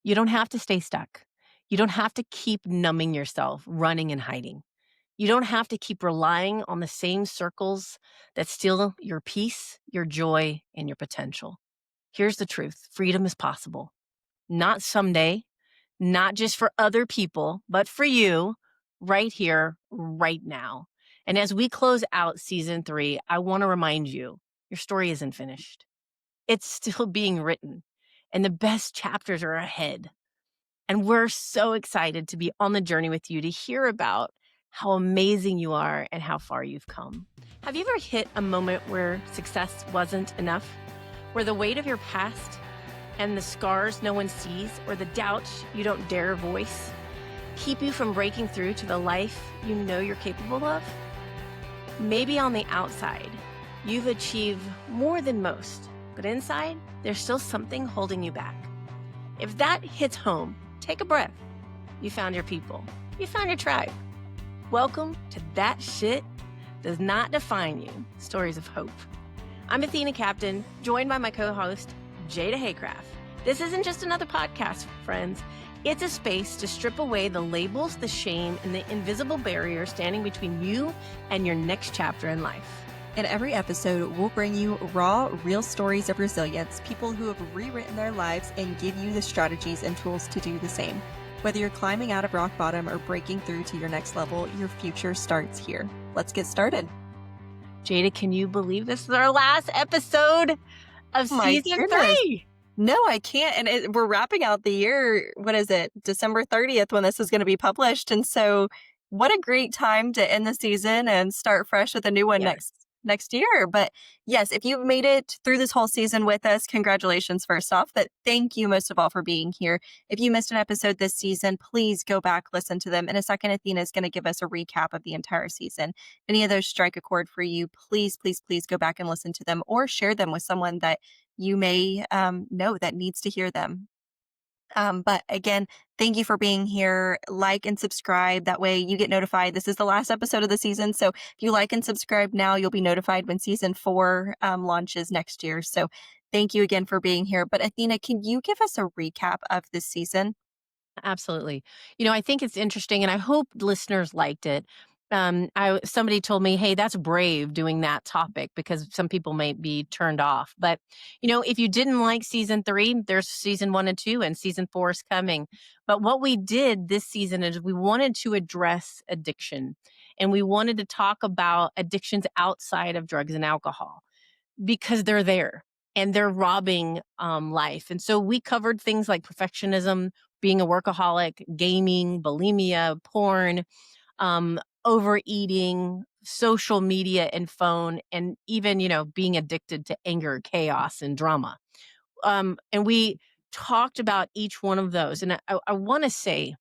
You don't have to stay stuck. You don't have to keep numbing yourself, running and hiding. You don't have to keep relying on the same circles that steal your peace, your joy, and your potential. Here's the truth: freedom is possible. Not someday, not just for other people, but for you right here, right now. And as we close out season 3, I want to remind you your story isn't finished. It's still being written, and the best chapters are ahead. And we're so excited to be on the journey with you to hear about how amazing you are and how far you've come. Have you ever hit a moment where success wasn't enough? Where the weight of your past and the scars no one sees, or the doubts you don't dare voice, keep you from breaking through to the life you know you're capable of? Maybe on the outside, you've achieved more than most, but inside, there's still something holding you back. If that hits home, take a breath. You found your people. You found your tribe. Welcome to That Shit Does Not Define You, Stories of Hope. I'm Athena Captain, joined by my co-host, Jada Haycraft. This isn't just another podcast, friends. It's a space to strip away the labels, the shame, and the invisible barriers standing between you and your next chapter in life. In every episode, we'll bring you raw, real stories of resilience, people who have rewritten their lives, and give you the strategies and tools to do the same. Whether you're climbing out of rock bottom or breaking through to your next level, your future starts here. Let's get started. Jada, can you believe this is our last episode of season 3? No, I can't. And we're wrapping out the year. What is it? December 30th when this is going to be published. And so what a great time to end the season and start fresh with a new one next year. But yes, if you've made it through this whole season with us, congratulations first off. But thank you most of all for being here. If you missed an episode this season, please go back, listen to them. In a second, Athena is going to give us a recap of the entire season. If any of those strike a chord for you, please, please, please go back and listen to them or share them with someone that you may know that needs to hear them. But again, thank you for being here. Like and subscribe. That way you get notified. This is the last episode of the season. So if you like and subscribe now, you'll be notified when season 4 launches next year. So thank you again for being here. But Athena, can you give us a recap of this season? Absolutely. I think it's interesting, and I hope listeners liked it. Somebody told me, "Hey, that's brave doing that topic," because some people may be turned off. But if you didn't like season 3, there's season 1 and 2, and season 4 is coming. But what we did this season is we wanted to address addiction, and we wanted to talk about addictions outside of drugs and alcohol because they're there and they're robbing life. And so we covered things like perfectionism, being a workaholic, gaming, bulimia, porn, overeating, social media and phone, and even, being addicted to anger, chaos, and drama. And we talked about each one of those. And I want to say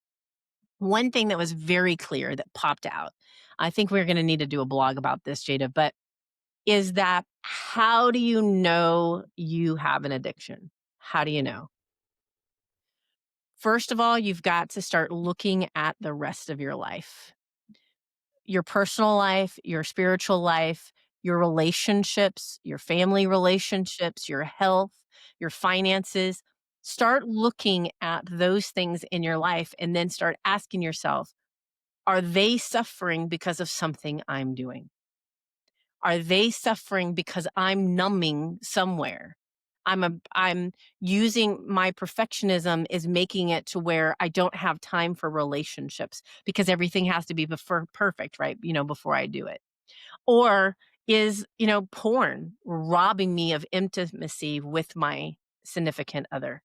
one thing that was very clear that popped out. I think we're going to need to do a blog about this, Jada, but is that how do you know you have an addiction? How do you know? First of all, you've got to start looking at the rest of your life, your personal life, your spiritual life, your relationships, your family relationships, your health, your finances. Start looking at those things in your life and then start asking yourself, are they suffering because of something I'm doing? Are they suffering because I'm numbing somewhere? I'm using my perfectionism is making it to where I don't have time for relationships because everything has to be perfect, right? Before I do it. Or is, porn robbing me of intimacy with my significant other?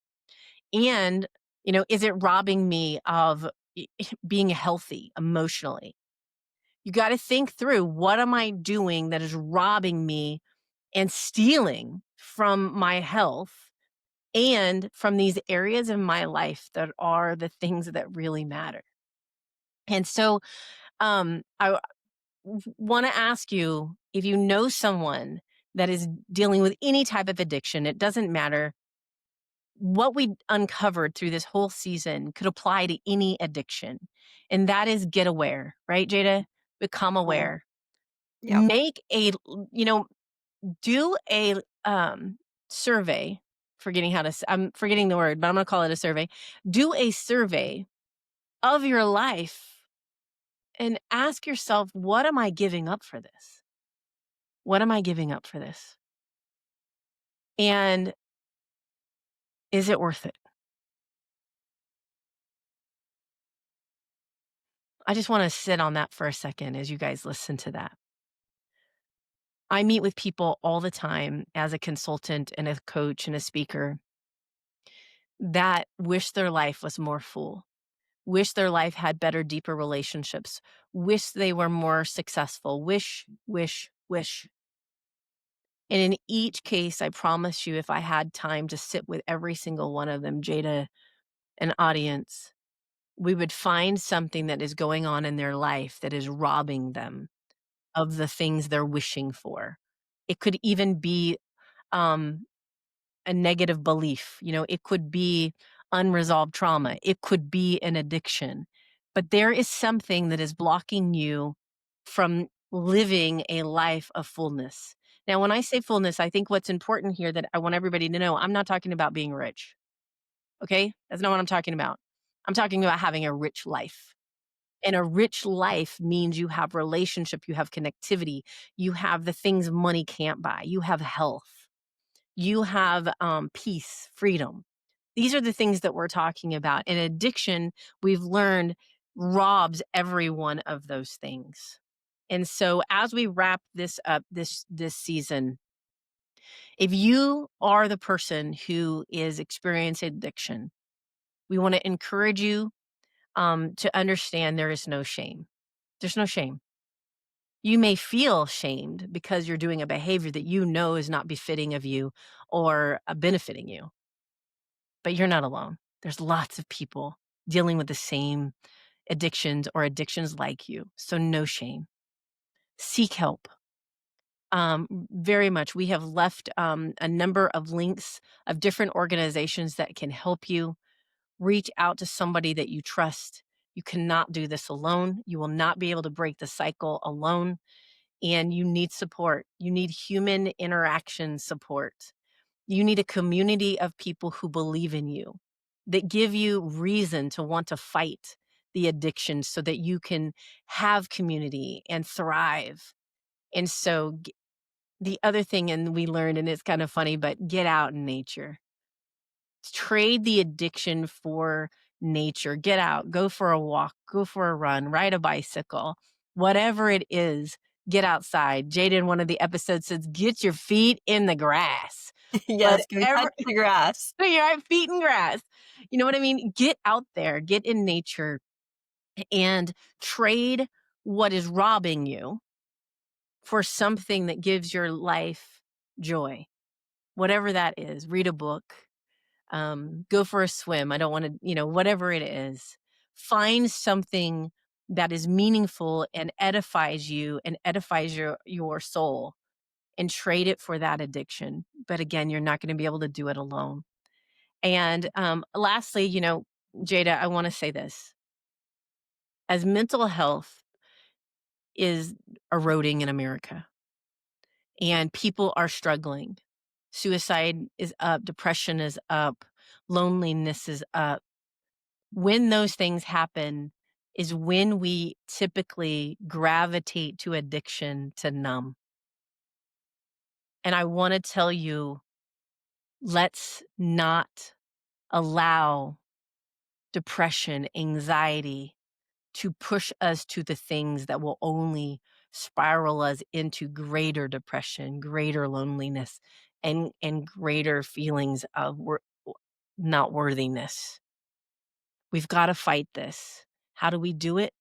And, is it robbing me of being healthy emotionally? You got to think through, what am I doing that is robbing me and stealing from my health and from these areas of my life that are the things that really matter? And so I want to ask you, if you know someone that is dealing with any type of addiction, it doesn't matter. What we uncovered through this whole season could apply to any addiction. And that is get aware, right, Jada? Become aware. Yep. Make a, do a survey I'm forgetting the word, but I'm gonna call it a survey. Do a survey of your life and ask yourself, "What am I giving up for this? What am I giving up for this? And is it worth it?" I just wanna sit on that for a second as you guys listen to that. I meet with people all the time as a consultant and a coach and a speaker that wish their life was more full, wish their life had better, deeper relationships, wish they were more successful, wish. And in each case, I promise you, if I had time to sit with every single one of them, Jada, an audience, we would find something that is going on in their life that is robbing them of the things they're wishing for. It could even be um, a negative belief. It could be unresolved trauma. It could be an addiction. But there is something that is blocking you from living a life of fullness. Now, when I say fullness, I think what's important here that I want everybody to know, I'm not talking about being rich. Okay? That's not what I'm talking about. I'm talking about having a rich life. And a rich life means you have relationship, you have connectivity, you have the things money can't buy, you have health, you have peace, freedom. These are the things that we're talking about. And addiction, we've learned, robs every one of those things. And so as we wrap this up this season, if you are the person who is experiencing addiction, we want to encourage you to understand there is no shame. There's no shame. You may feel shamed because you're doing a behavior that you know is not befitting of you or benefiting you, but you're not alone. There's lots of people dealing with the same addictions or addictions like you. So no shame. Seek help. Very much. We have left a number of links of different organizations that can help you. Reach out to somebody that you trust. You cannot do this alone. You will not be able to break the cycle alone. And you need support. You need human interaction support. You need a community of people who believe in you, that give you reason to want to fight the addiction so that you can have community and thrive. And so the other thing, and we learned, and it's kind of funny, but get out in nature. Trade the addiction for nature. Get out, go for a walk, go for a run, ride a bicycle, whatever it is, get outside. Jada in one of the episodes says, get your feet in the grass. Yes, go touch Whatever, the grass. your feet in grass. You know what I mean? Get out there, get in nature, and trade what is robbing you for something that gives your life joy, whatever that is. Read a book, go for a swim. I don't want to, whatever it is, find something that is meaningful and edifies you and edifies your soul, and trade it for that addiction. But again, you're not going to be able to do it alone. And lastly, Jada, I want to say this: as mental health is eroding in America and people are struggling, suicide is up, depression is up, loneliness is up. When those things happen is when we typically gravitate to addiction to numb. And I want to tell you, let's not allow depression, anxiety to push us to the things that will only spiral us into greater depression, greater loneliness, and greater feelings of not worthiness. We've got to fight this. How do we do it?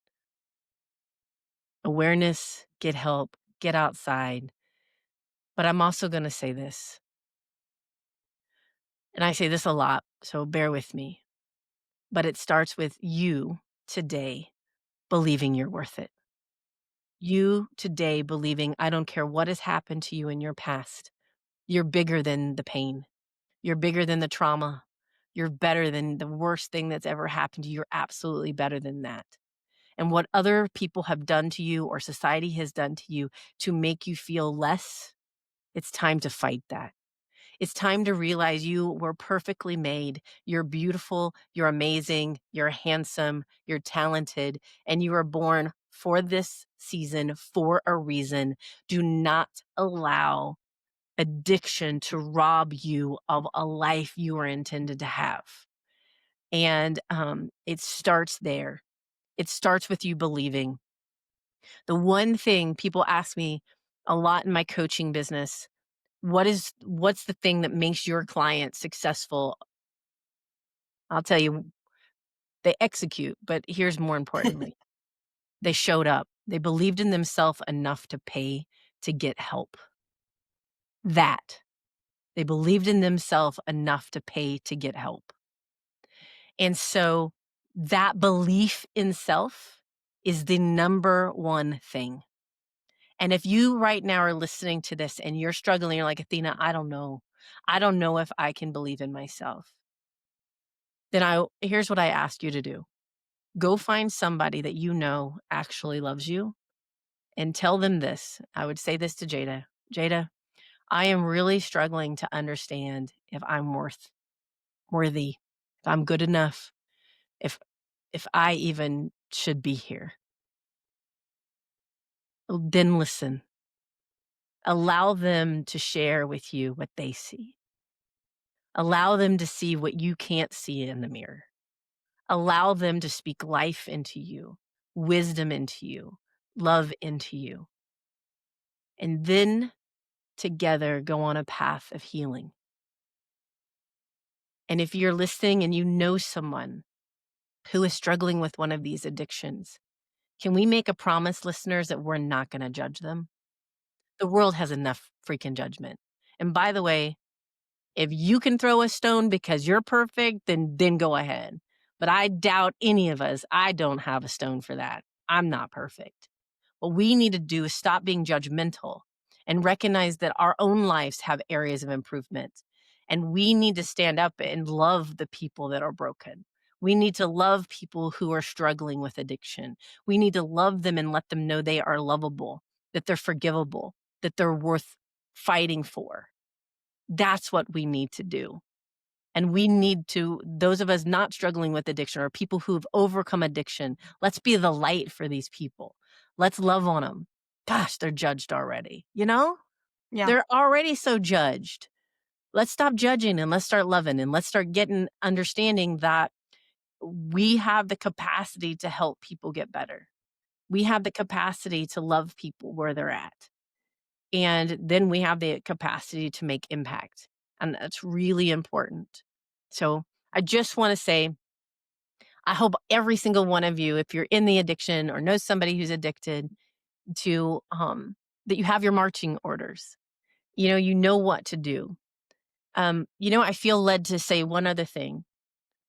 Awareness, get help, get outside. But I'm also going to say this, and I say this a lot, so bear with me. But it starts with you today believing you're worth it. You today believing, I don't care what has happened to you in your past, you're bigger than the pain. You're bigger than the trauma. You're better than the worst thing that's ever happened to you. You're absolutely better than that. And what other people have done to you or society has done to you to make you feel less, it's time to fight that. It's time to realize you were perfectly made. You're beautiful, you're amazing, you're handsome, you're talented, and you were born for this season for a reason. Do not allow addiction to rob you of a life you were intended to have. And it starts there. It starts with you believing. The one thing people ask me a lot in my coaching business, what's the thing that makes your client successful? I'll tell you, they execute, but here's more importantly, they showed up. They believed in themselves enough to pay to get help. That they believed in themselves enough to pay to get help. And so that belief in self is the number one thing. And if you right now are listening to this and you're struggling, you're like, Athena, I don't know. I don't know if I can believe in myself. Then here's what I ask you to do. Go find somebody that you know actually loves you and tell them this. I would say this to Jada. Jada, I am really struggling to understand if I'm worthy, if I'm good enough, if if I even should be here. Then listen. Allow them to share with you what they see. Allow them to see what you can't see in the mirror. Allow them to speak life into you, wisdom into you, love into you. And then together go on a path of healing. And if you're listening and you know someone who is struggling with one of these addictions, can we make a promise, listeners, that we're not going to judge them? The world has enough freaking judgment. And by the way, if you can throw a stone because you're perfect, then go ahead. But I doubt any of us, I don't have a stone for that. I'm not perfect. What we need to do is stop being judgmental and recognize that our own lives have areas of improvement. And we need to stand up and love the people that are broken. We need to love people who are struggling with addiction. We need to love them and let them know they are lovable, that they're forgivable, that they're worth fighting for. That's what we need to do. And we need to, those of us not struggling with addiction or people who've overcome addiction, let's be the light for these people. Let's love on them. Gosh, they're judged already. You know, Yeah. they're already so judged. Let's stop judging and let's start loving and let's start getting understanding that we have the capacity to help people get better. We have the capacity to love people where they're at. And then we have the capacity to make impact. And that's really important. So I just want to say, I hope every single one of you, if you're in the addiction or know somebody who's addicted, to that you have your marching orders. You know what to do. I feel led to say one other thing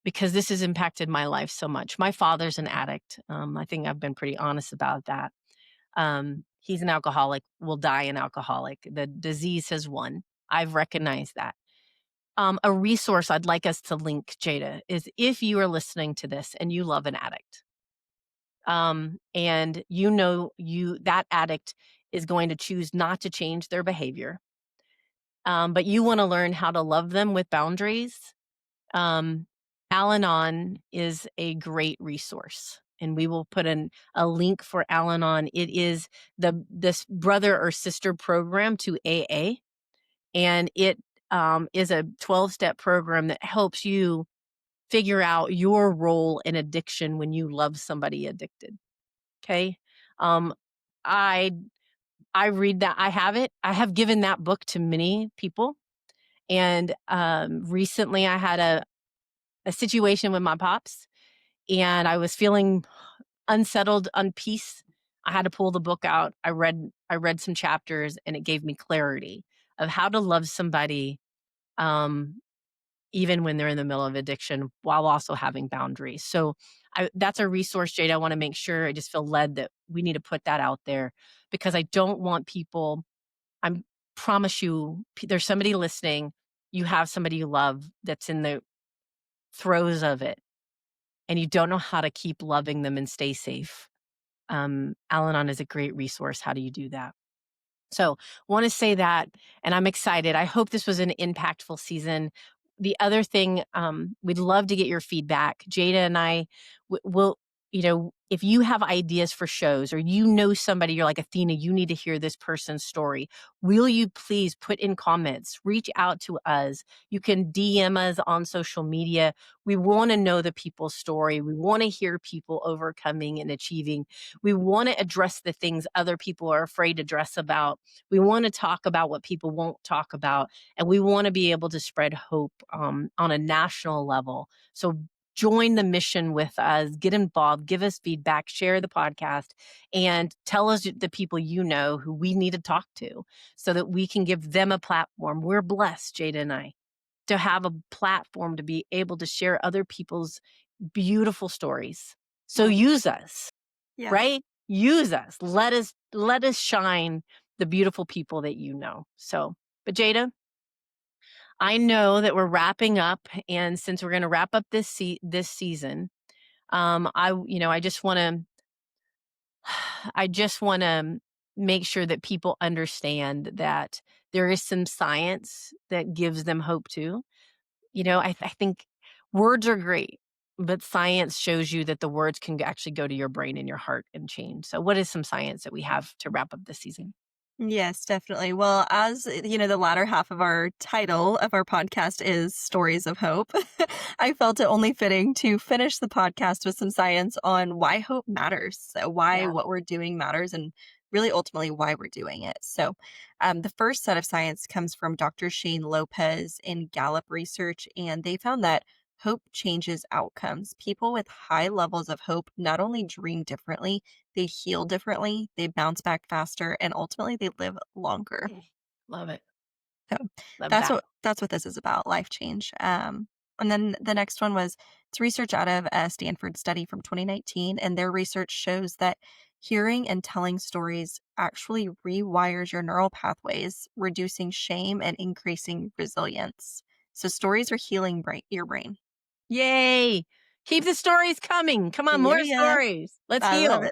because this has impacted my life so much. My father's an addict. I think I've been pretty honest about that. He's an alcoholic, will die an alcoholic. The disease has won. I've recognized that. A resource I'd like us to link, Jada, is if you are listening to this and you love an addict, and that addict is going to choose not to change their behavior, but you want to learn how to love them with boundaries. Um, Al-Anon is a great resource, and we will put a link for Al-Anon. It is this brother or sister program to AA, and it is a 12-step program that helps you figure out your role in addiction when you love somebody addicted. Okay. Um, I I read that. I have it. I have given that book to many people. And recently I had a situation with my pops and I was feeling unsettled, unpeace. I had to pull the book out. I read some chapters and it gave me clarity of how to love somebody um, even when they're in the middle of addiction while also having boundaries. So that's a resource, Jade. I want to make sure I just feel led that we need to put that out there because I don't want people, I promise you, there's somebody listening. You have somebody you love that's in the throes of it and you don't know how to keep loving them and stay safe. Al Anon is a great resource. How do you do that? So, want to say that, and I'm excited. I hope this was an impactful season. The other thing, we'd love to get your feedback. Jada and I will, if you have ideas for shows or you know somebody, you're like, Athena, you need to hear this person's story. Will you please put in comments, reach out to us? You can DM us on social media. We want to know the people's story. We want to hear people overcoming and achieving. We want to address the things other people are afraid to address about. We want to talk about what people won't talk about, and we want to be able to spread hope on a national level. So join the mission with us, get involved, give us feedback, share the podcast, and tell us the people you know who we need to talk to so that we can give them a platform. We're blessed, Jada and I, to have a platform to be able to share other people's beautiful stories. So Love. use us, Yes. right? Use us. Let us shine the beautiful people that you know. So, but Jada, I know that we're wrapping up, and since we're going to wrap up this season, I just want to I just want to make sure that people understand that there is some science that gives them hope too. I think words are great, but science shows you that the words can actually go to your brain and your heart and change. So, what is some science that we have to wrap up this season? Yes, definitely. Well, as the latter half of our title of our podcast is Stories of Hope, I felt it only fitting to finish the podcast with some science on why hope matters, so why Yeah. what we're doing matters, and really ultimately why we're doing it. So, the first set of science comes from Dr. Shane Lopez in Gallup Research, and they found that hope changes outcomes. People with high levels of hope not only dream differently, they heal differently, they bounce back faster, and ultimately they live longer. Love it. So Love that's that. what this is about, life change. And then the next one was it's research out of a Stanford study from 2019, and their research shows that hearing and telling stories actually rewires your neural pathways, reducing shame and increasing resilience. So stories are healing your brain. Yay! Keep the stories coming. Come on, Yeah, more yeah, stories. Let's I love heal.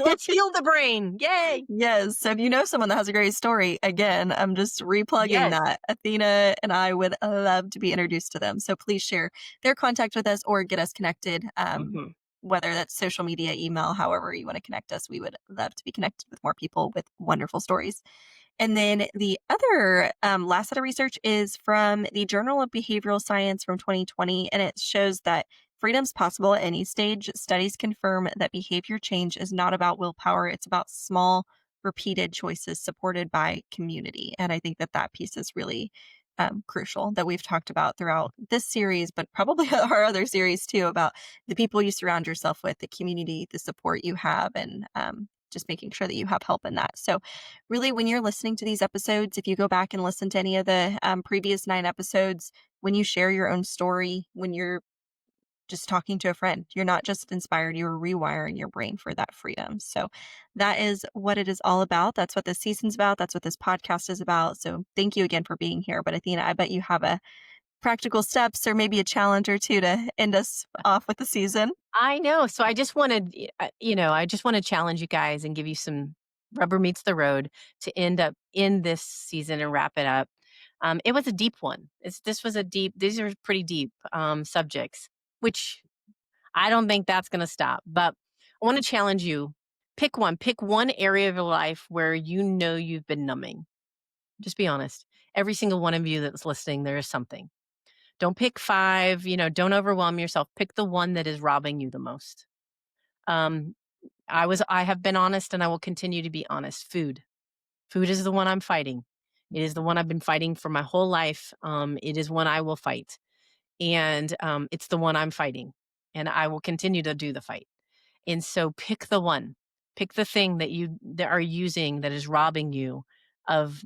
Let's it. heal the brain. Yay! Yes. So if you know someone that has a great story, again, I'm just replugging Yes. that. Athena and I would love to be introduced to them. So please share their contact with us or get us connected, Mhm. whether that's social media, email, however you want to connect us. We would love to be connected with more people with wonderful stories. And then the other last set of research is from the Journal of Behavioral Science from 2020, and it shows that freedom's possible at any stage. Studies confirm that behavior change is not about willpower, it's about small, repeated choices supported by community. And I think that that piece is really crucial that we've talked about throughout this series, but probably our other series too, about the people you surround yourself with, the community, the support you have, and just making sure that you have help in that. So, really, when you're listening to these episodes, if you go back and listen to any of the previous 9 episodes, when you share your own story, when you're just talking to a friend, you're not just inspired, you're rewiring your brain for that freedom. So, that is what it is all about. That's what this season's about. That's what this podcast is about. So, thank you again for being here. But, Athena, I bet you have a practical steps or maybe a challenge or two to end us off with the season. I know. So I just wanted, I just want to challenge you guys and give you some rubber meets the road to end up in this season and wrap it up. It was a deep one. These are pretty deep subjects, which I don't think that's going to stop. But I want to challenge you. Pick one area of your life where you know you've been numbing. Just be honest. Every single one of you that's listening, there is something. Don't pick five, don't overwhelm yourself. Pick the one that is robbing you the most. Um, I have been honest and I will continue to be honest. Food. Food is the one I'm fighting. It is the one I've been fighting for my whole life. It is one I will fight. And it's the one I'm fighting. And I will continue to do the fight. And so pick the one. Pick the thing that are using that is robbing you of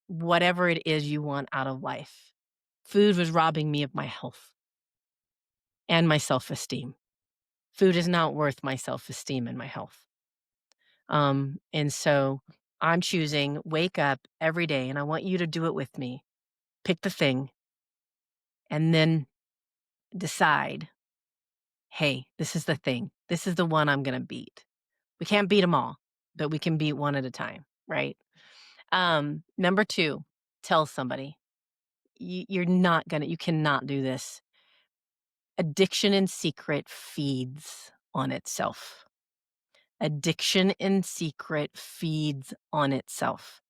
whatever it is you want out of life. Food was robbing me of my health and my self-esteem. Food is not worth my self-esteem and my health. And so I'm choosing wake up every day and I want you to do it with me. Pick the thing and then decide, hey, this is the thing. This is the one I'm going to beat. We can't beat them all, but we can beat one at a time, right? Number 2, tell somebody. You cannot do this. Addiction in secret feeds on itself. Addiction in secret feeds on itself.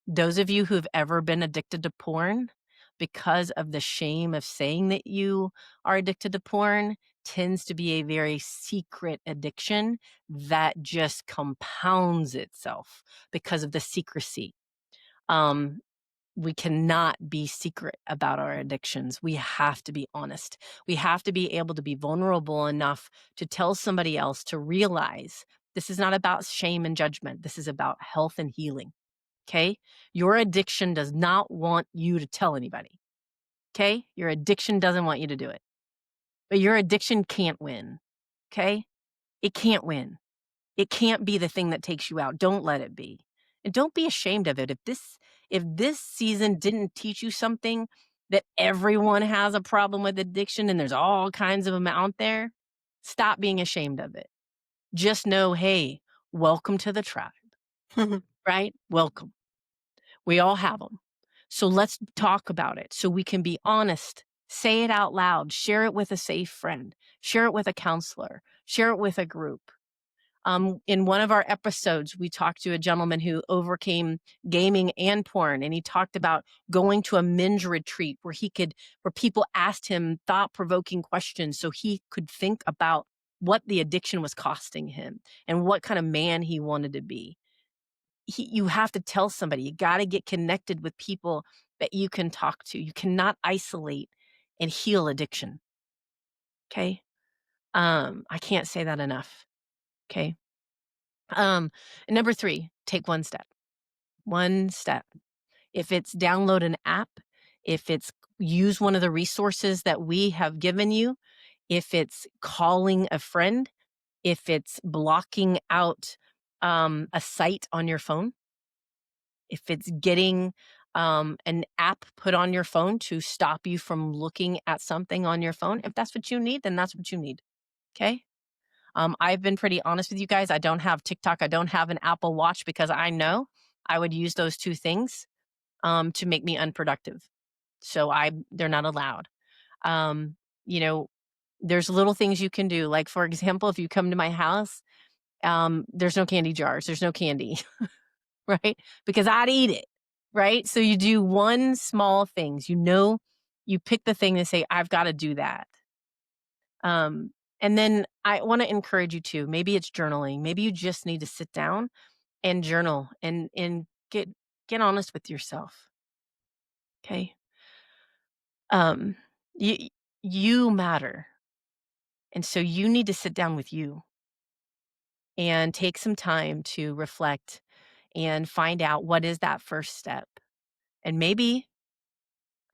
Those of you who've ever been addicted to porn, because of the shame of saying that you are addicted to porn, tends to be a very secret addiction that just compounds itself because of the secrecy. Um, we cannot be secret about our addictions. We have to be honest. We have to be able to be vulnerable enough to tell somebody else to realize this is not about shame and judgment. This is about health and healing. Okay? Your addiction does not want you to tell anybody. Okay? Your addiction doesn't want you to do it. But your addiction can't win. Okay? It can't win. It can't be the thing that takes you out. Don't let it be. And don't be ashamed of it. If this season didn't teach you something that everyone has a problem with addiction and there's all kinds of them out there, stop being ashamed of it. Just know, hey, welcome to the tribe, right? Welcome. We all have them. So let's talk about it so we can be honest. Say it out loud. Share it with a safe friend. Share it with a counselor. Share it with a group. In one of our episodes, we talked to a gentleman who overcame gaming and porn, and he talked about going to a men's retreat where people asked him thought-provoking questions so he could think about what the addiction was costing him and what kind of man he wanted to be. You have to tell somebody. You got to get connected with people that you can talk to. You cannot isolate and heal addiction. Okay. I can't say that enough. Okay. And number 3, take one step. One step. If it's download an app, if it's use one of the resources that we have given you, if it's calling a friend, if it's blocking out a site on your phone, if it's getting an app put on your phone to stop you from looking at something on your phone, if that's what you need, then that's what you need. Okay. I've been pretty honest with you guys. I don't have TikTok. I don't have an Apple Watch because I know I would use those 2 things to make me unproductive. So they're not allowed. Um, you know, there's little things you can do. Like for example, if you come to my house, there's no candy jars. There's no candy, right? Because I'd eat it, right? So you do one small things. You pick the thing and say, I've got to do that. And then I want to encourage you to, maybe it's journaling. Maybe you just need to sit down and journal and get honest with yourself. Okay. Um, you, you matter. And so you need to sit down with you and take some time to reflect and find out what is that first step. And maybe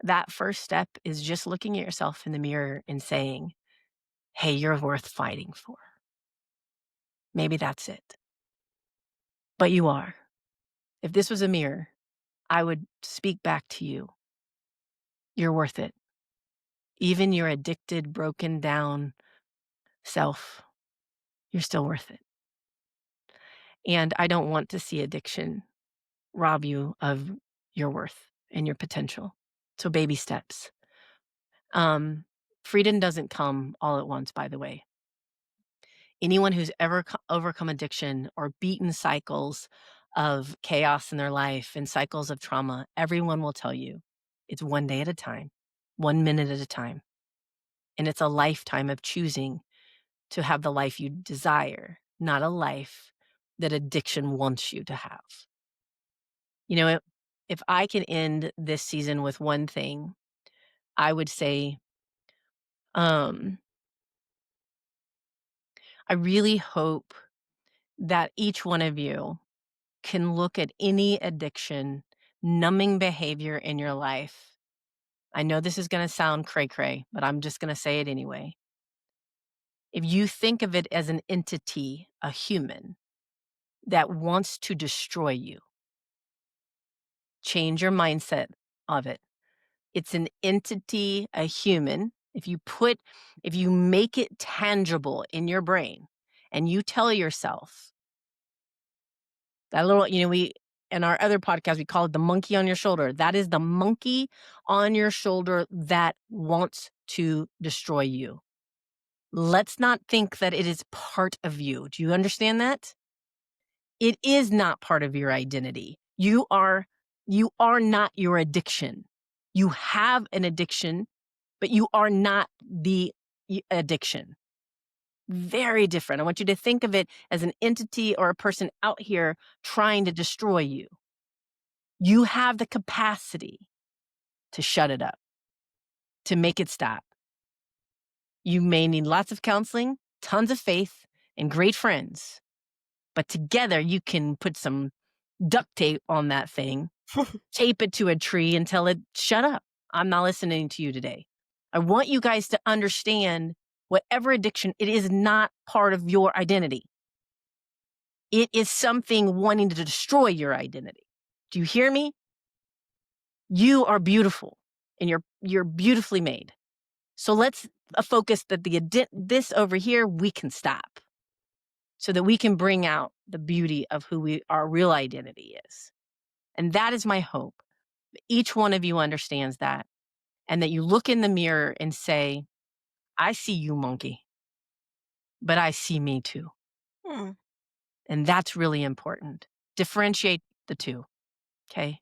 that first step is just looking at yourself in the mirror and saying, hey, you're worth fighting for. Maybe that's it. But you are. If this was a mirror, I would speak back to you. You're worth it. Even your addicted, broken down self, you're still worth it. And I don't want to see addiction rob you of your worth and your potential. So baby steps. Um, Freedom doesn't come all at once, by the way. Anyone who's ever overcome addiction or beaten cycles of chaos in their life and cycles of trauma, everyone will tell you it's one day at a time, 1 minute at a time. And it's a lifetime of choosing to have the life you desire, not a life that addiction wants you to have. You know, if I can end this season with one thing, I would say, um, I really hope that each one of you can look at any addiction, numbing behavior in your life. I know this is going to sound cray cray, but I'm just going to say it anyway. If you think of it as an entity, a human that wants to destroy you, change your mindset of it. It's an entity, a human. If you make it tangible in your brain and you tell yourself that little, in our other podcast, we call it the monkey on your shoulder. That is the monkey on your shoulder that wants to destroy you. Let's not think that it is part of you. Do you understand that? It is not part of your identity. You are not your addiction. You have an addiction, but you are not the addiction. Very different. I want you to think of it as an entity or a person out here trying to destroy you. You have the capacity to shut it up, to make it stop. You may need lots of counseling, tons of faith, and great friends, but together you can put some duct tape on that thing, tape it to a tree and tell it, shut up. I'm not listening to you today. I want you guys to understand whatever addiction, it is not part of your identity. It is something wanting to destroy your identity. Do you hear me? You are beautiful and you're beautifully made. So let's focus that this over here we can stop so that we can bring out the beauty of who our real identity is. And that is my hope. Each one of you understands that and that you look in the mirror and say, I see you, monkey, but I see me too. Hmm. And that's really important. Differentiate the two. Okay.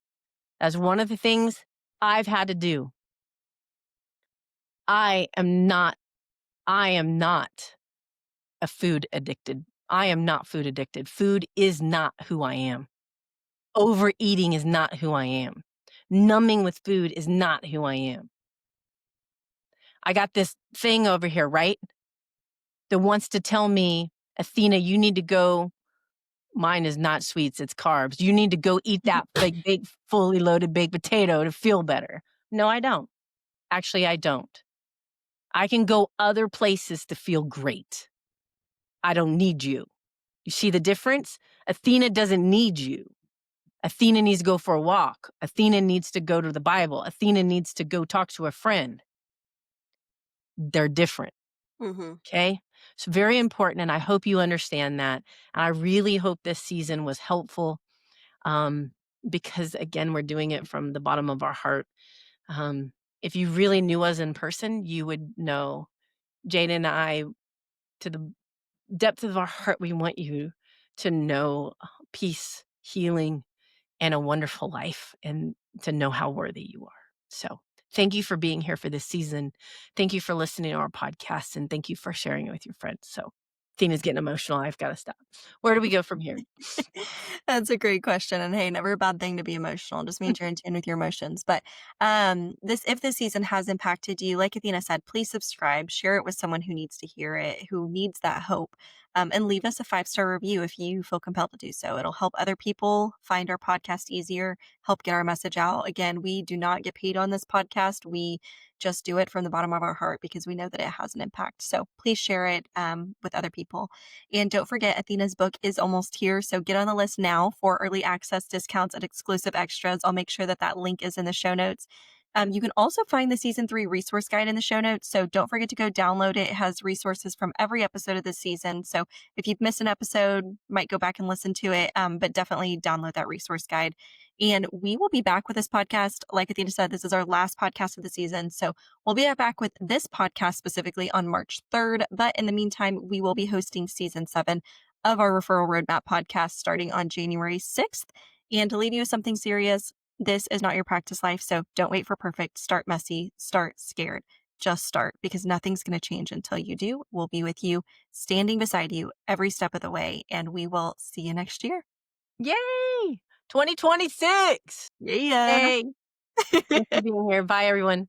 That's one of the things I've had to do. I am not a food addicted. I am not food addicted. Food is not who I am. Overeating is not who I am. Numbing with food is not who I am. I got this thing over here, right? That wants to tell me, Athena, you need to go. Mine is not sweets, it's carbs. You need to go eat that big, fully loaded baked potato to feel better. No, I don't. Actually, I don't. I can go other places to feel great. I don't need you. You see the difference? Athena doesn't need you. Athena needs to go for a walk. Athena needs to go to the Bible. Athena needs to go talk to a friend. They're different. Mm-hmm. Okay. It's very important. And I hope you understand that. And I really hope this season was helpful because, again, we're doing it from the bottom of our heart. If you really knew us in person, you would know Jada and I, to the depth of our heart, we want you to know peace, healing, and a wonderful life, and to know how worthy you are. So thank you for being here for this season. Thank you for listening to our podcast, and thank you for sharing it with your friends. So Tina's getting emotional. I've got to stop. Where do we go from here? That's a great question. And hey, never a bad thing to be emotional. It just means you're in tune with your emotions. But if this season has impacted you, like Athena said, please subscribe, share it with someone who needs to hear it, who needs that hope. And leave us a 5-star review if you feel compelled to do so. It'll help other people find our podcast easier, help get our message out. Again, we do not get paid on this podcast. We just do it from the bottom of our heart because we know that it has an impact. So please share it with other people. And don't forget, Athena's book is almost here. So get on the list now for early access discounts and exclusive extras. I'll make sure that that link is in the show notes. You can also find the season 3 resource guide in the show notes. So don't forget to go download it. It has resources from every episode of this season. So if you've missed an episode, might go back and listen to it, but definitely download that resource guide. And we will be back with this podcast. Like Athena said, this is our last podcast of the season. So we'll be back with this podcast specifically on March 3rd. But in the meantime, we will be hosting season 7 of our Referral Roadmap podcast starting on January 6th. And to leave you with something serious, this is not your practice life. So don't wait for perfect. Start messy. Start scared. Just start, because nothing's going to change until you do. We'll be with you, standing beside you every step of the way. And we will see you next year. Yay! 2026. Yeah. Yay. Thanks for being here. Bye, everyone.